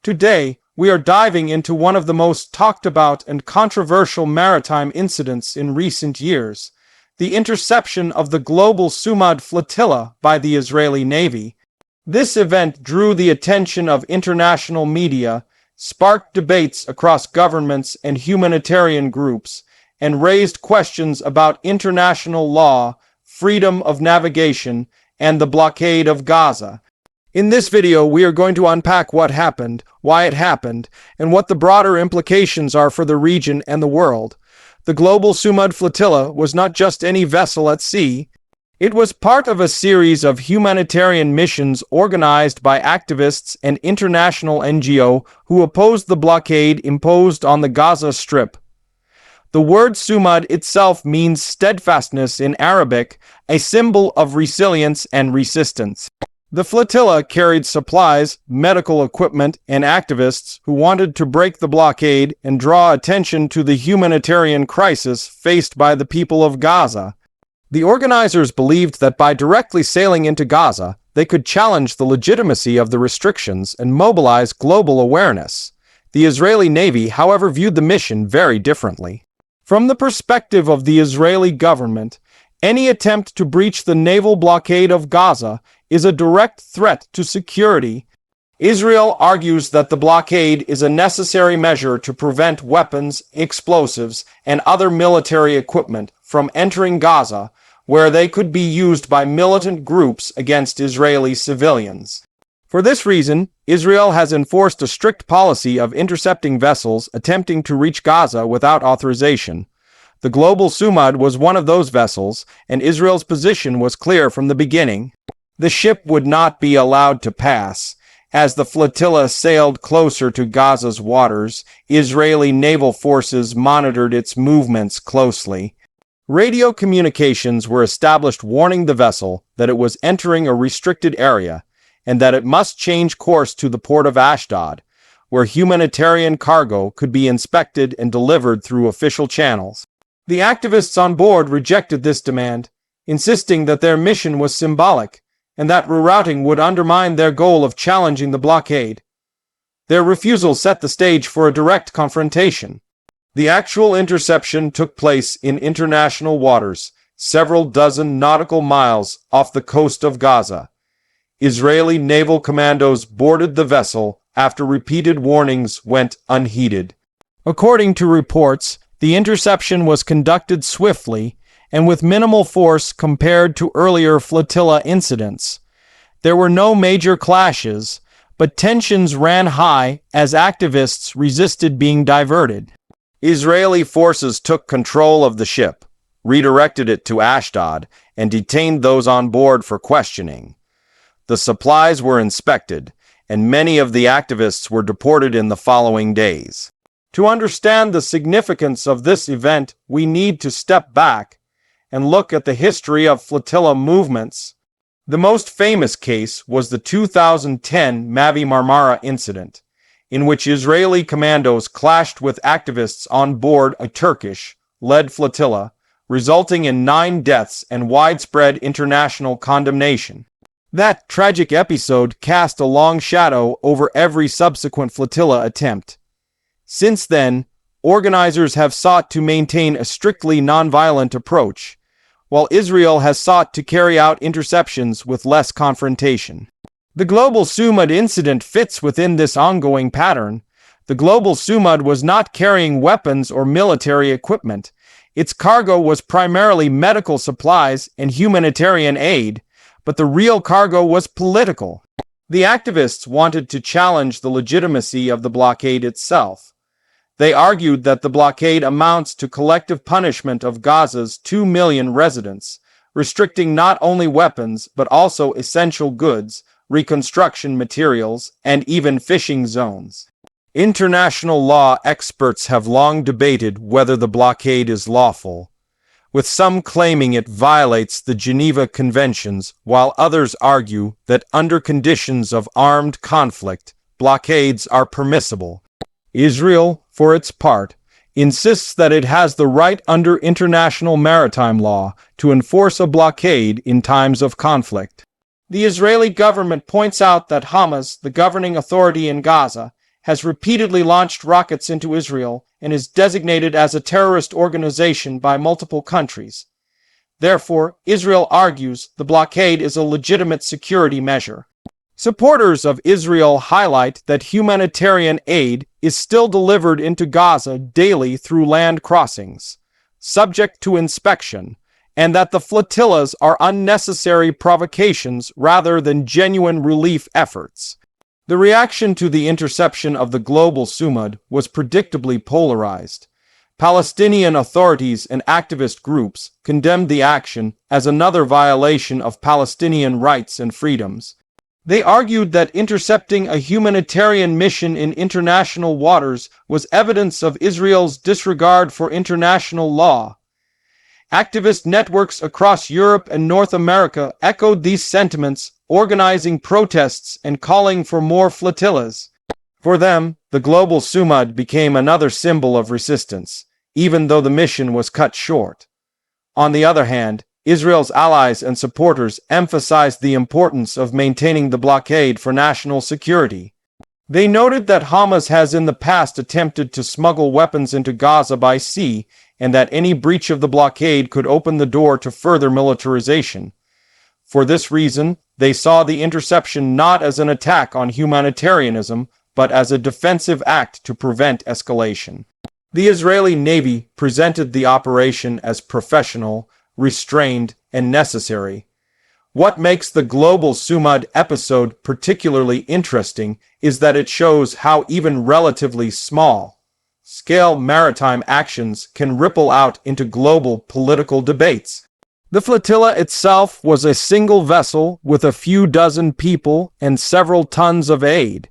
Today, we are diving into one of the most talked about and controversial maritime incidents in recent years, the interception of the Global Sumud Flotilla by the Israeli Navy. This event drew the attention of international media, sparked debates across governments and humanitarian groups, and raised questions about international law, freedom of navigation, and the blockade of Gaza. In this video, we are going to unpack what happened, why it happened, and what the broader implications are for the region and the world. The Global Sumud Flotilla was not just any vessel at sea. It was part of a series of humanitarian missions organized by activists and international NGO who opposed the blockade imposed on the Gaza Strip. The word Sumud itself means steadfastness in Arabic, a symbol of resilience and resistance. The flotilla carried supplies, medical equipment, and activists who wanted to break the blockade and draw attention to the humanitarian crisis faced by the people of Gaza. The organizers believed that by directly sailing into Gaza, they could challenge the legitimacy of the restrictions and mobilize global awareness. The Israeli Navy, however, viewed the mission very differently. From the perspective of the Israeli government, any attempt to breach the naval blockade of Gaza is a direct threat to security. Israel argues that the blockade is a necessary measure to prevent weapons, explosives, and other military equipment from entering Gaza, where they could be used by militant groups against Israeli civilians. For this reason, Israel has enforced a strict policy of intercepting vessels attempting to reach Gaza without authorization. The Global Sumud was one of those vessels, and Israel's position was clear from the beginning. The ship would not be allowed to pass. As the flotilla sailed closer to Gaza's waters, Israeli naval forces monitored its movements closely. Radio communications were established warning the vessel that it was entering a restricted area and that it must change course to the port of Ashdod, where humanitarian cargo could be inspected and delivered through official channels. The activists on board rejected this demand, insisting that their mission was symbolic and that rerouting would undermine their goal of challenging the blockade. Their refusal set the stage for a direct confrontation. The actual interception took place in international waters, several dozen nautical miles off the coast of Gaza. Israeli naval commandos boarded the vessel after repeated warnings went unheeded. According to reports, the interception was conducted swiftly and with minimal force compared to earlier flotilla incidents. There were no major clashes, but tensions ran high as activists resisted being diverted. Israeli forces took control of the ship, redirected it to Ashdod, and detained those on board for questioning. The supplies were inspected, and many of the activists were deported in the following days. To understand the significance of this event, we need to step back and look at the history of flotilla movements. The most famous case was the 2010 Mavi Marmara incident, in which Israeli commandos clashed with activists on board a Turkish-led flotilla, resulting in 9 deaths and widespread international condemnation. That tragic episode cast a long shadow over every subsequent flotilla attempt. Since then, organizers have sought to maintain a strictly nonviolent approach, while Israel has sought to carry out interceptions with less confrontation. The Global Sumud incident fits within this ongoing pattern. The Global Sumud was not carrying weapons or military equipment. Its cargo was primarily medical supplies and humanitarian aid, but the real cargo was political. The activists wanted to challenge the legitimacy of the blockade itself. They argued that the blockade amounts to collective punishment of Gaza's 2 million residents, restricting not only weapons but also essential goods, reconstruction materials, and even fishing zones. International law experts have long debated whether the blockade is lawful, with some claiming it violates the Geneva Conventions, while others argue that under conditions of armed conflict, blockades are permissible. Israel, for its part, insists that it has the right under international maritime law to enforce a blockade in times of conflict. The Israeli government points out that Hamas, the governing authority in Gaza, has repeatedly launched rockets into Israel and is designated as a terrorist organization by multiple countries. Therefore, Israel argues the blockade is a legitimate security measure. Supporters of Israel highlight that humanitarian aid is still delivered into Gaza daily through land crossings, subject to inspection, and that the flotillas are unnecessary provocations rather than genuine relief efforts. The reaction to the interception of the Global Sumud was predictably polarized. Palestinian authorities and activist groups condemned the action as another violation of Palestinian rights and freedoms. They argued that intercepting a humanitarian mission in international waters was evidence of Israel's disregard for international law. Activist networks across Europe and North America echoed these sentiments, organizing protests and calling for more flotillas. For them, the Global Sumud became another symbol of resistance, even though the mission was cut short. On the other hand, Israel's allies and supporters emphasized the importance of maintaining the blockade for national security. They noted that Hamas has in the past attempted to smuggle weapons into Gaza by sea, and that any breach of the blockade could open the door to further militarization. For this reason, they saw the interception not as an attack on humanitarianism, but as a defensive act to prevent escalation. The Israeli Navy presented the operation as professional, restrained, and necessary. What makes the Global Sumud episode particularly interesting is that it shows how even relatively small-scale maritime actions can ripple out into global political debates. The flotilla itself was a single vessel with a few dozen people and several tons of aid.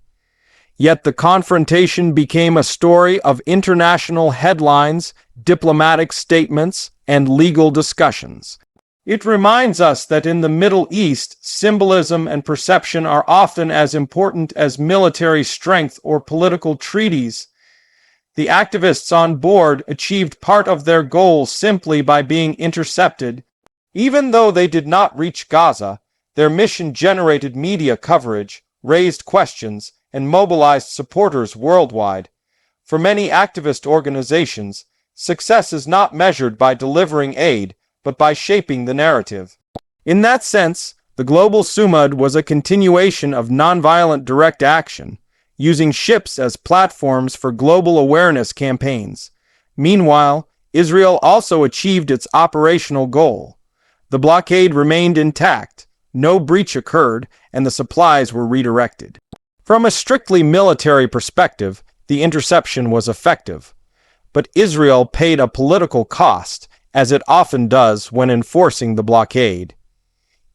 Yet the confrontation became a story of international headlines, diplomatic statements, and legal discussions. It reminds us that in the Middle East, symbolism and perception are often as important as military strength or political treaties. The activists on board achieved part of their goal simply by being intercepted. Even though they did not reach Gaza, their mission generated media coverage, raised questions, and mobilized supporters worldwide. For many activist organizations, success is not measured by delivering aid, but by shaping the narrative. In that sense, the Global Sumud was a continuation of nonviolent direct action, using ships as platforms for global awareness campaigns. Meanwhile, Israel also achieved its operational goal. The blockade remained intact, no breach occurred, and the supplies were redirected. From a strictly military perspective, the interception was effective. But Israel paid a political cost, as it often does when enforcing the blockade.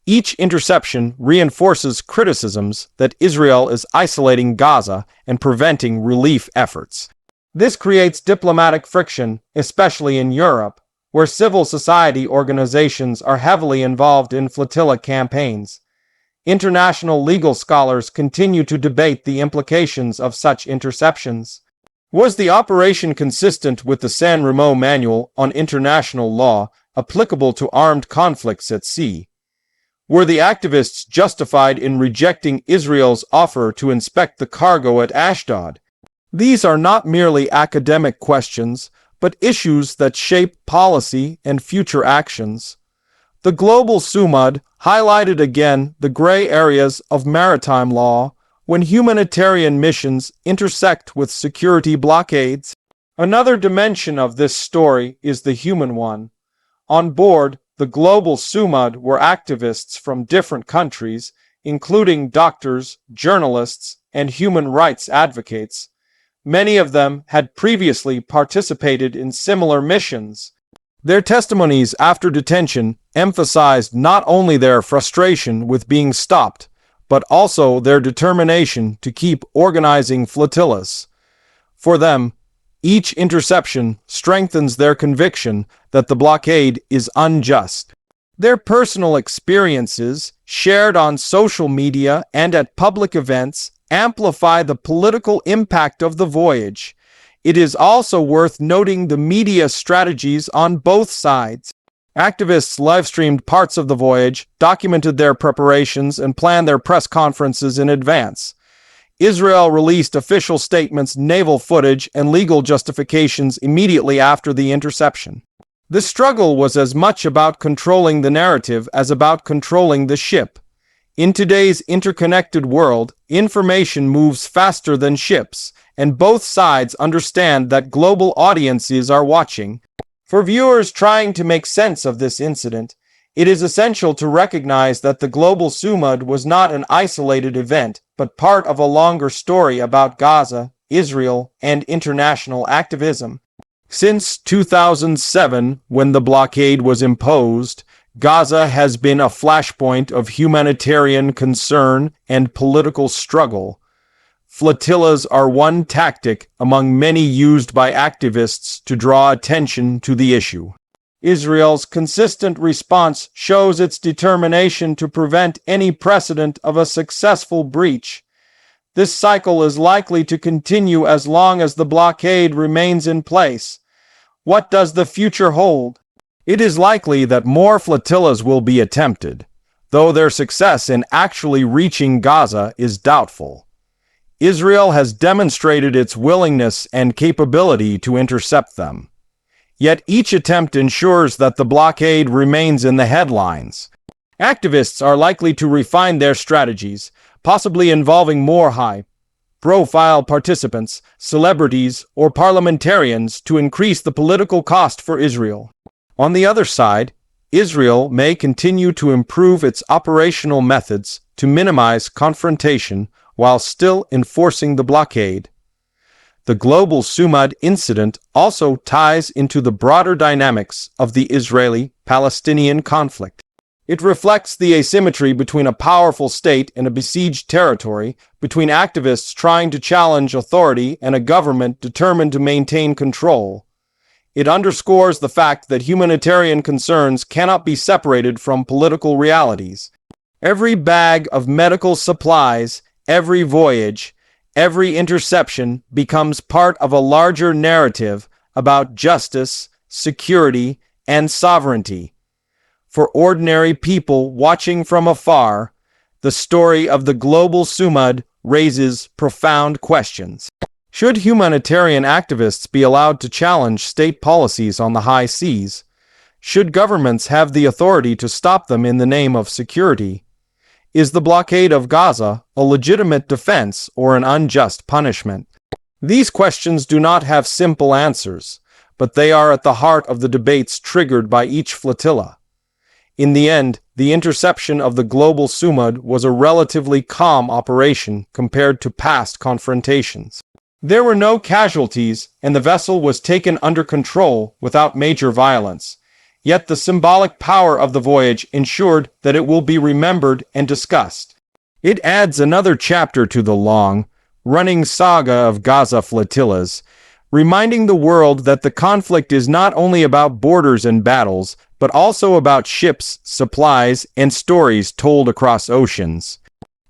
Each interception reinforces criticisms that Israel is isolating Gaza and preventing relief efforts. This creates diplomatic friction, especially in Europe, where civil society organizations are heavily involved in flotilla campaigns. International legal scholars continue to debate the implications of such interceptions. Was the operation consistent with the San Remo Manual on International Law applicable to armed conflicts at sea? Were the activists justified in rejecting Israel's offer to inspect the cargo at Ashdod? These are not merely academic questions, but issues that shape policy and future actions. The Global Sumud highlighted again the gray areas of maritime law when humanitarian missions intersect with security blockades. Another dimension of this story is the human one. On board, the Global Sumud were activists from different countries, including doctors, journalists, and human rights advocates. Many of them had previously participated in similar missions. Their testimonies after detention emphasized not only their frustration with being stopped, but also their determination to keep organizing flotillas. For them, each interception strengthens their conviction that the blockade is unjust. Their personal experiences, shared on social media and at public events, amplify the political impact of the voyage. It is also worth noting the media strategies on both sides. Activists live-streamed parts of the voyage, documented their preparations, and planned their press conferences in advance. Israel released official statements, naval footage, and legal justifications immediately after the interception. The struggle was as much about controlling the narrative as about controlling the ship. In today's interconnected world, information moves faster than ships, and both sides understand that global audiences are watching. For viewers trying to make sense of this incident, it is essential to recognize that the Global Sumud was not an isolated event, but part of a longer story about Gaza, Israel, and international activism. Since 2007, when the blockade was imposed, Gaza has been a flashpoint of humanitarian concern and political struggle. Flotillas are one tactic among many used by activists to draw attention to the issue. Israel's consistent response shows its determination to prevent any precedent of a successful breach. This cycle is likely to continue as long as the blockade remains in place. What does the future hold? It is likely that more flotillas will be attempted, though their success in actually reaching Gaza is doubtful. Israel has demonstrated its willingness and capability to intercept them. Yet each attempt ensures that the blockade remains in the headlines. Activists are likely to refine their strategies, possibly involving more high-profile participants, celebrities, or parliamentarians to increase the political cost for Israel. On the other side, Israel may continue to improve its operational methods to minimize confrontation while still enforcing the blockade. The Global Sumud incident also ties into the broader dynamics of the Israeli-Palestinian conflict. It reflects the asymmetry between a powerful state and a besieged territory, between activists trying to challenge authority and a government determined to maintain control. It underscores the fact that humanitarian concerns cannot be separated from political realities. Every bag of medical supplies, every voyage, every interception becomes part of a larger narrative about justice, security, and sovereignty. For ordinary people watching from afar, the story of the Global Sumud raises profound questions. Should humanitarian activists be allowed to challenge state policies on the high seas? Should governments have the authority to stop them in the name of security? Is the blockade of Gaza a legitimate defense or an unjust punishment? These questions do not have simple answers, but they are at the heart of the debates triggered by each flotilla. In the end, the interception of the Global Sumud was a relatively calm operation compared to past confrontations. There were no casualties, and the vessel was taken under control without major violence. Yet the symbolic power of the voyage ensured that it will be remembered and discussed. It adds another chapter to the long, running saga of Gaza flotillas, reminding the world that the conflict is not only about borders and battles, but also about ships, supplies, and stories told across oceans.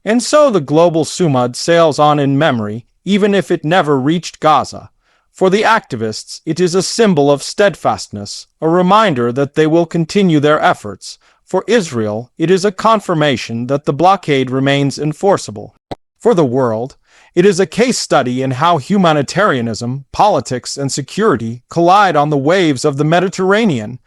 And so the Global Sumud sails on in memory, even if it never reached Gaza. For the activists, it is a symbol of steadfastness, a reminder that they will continue their efforts. For Israel, it is a confirmation that the blockade remains enforceable. For the world, it is a case study in how humanitarianism, politics, and security collide on the waves of the Mediterranean.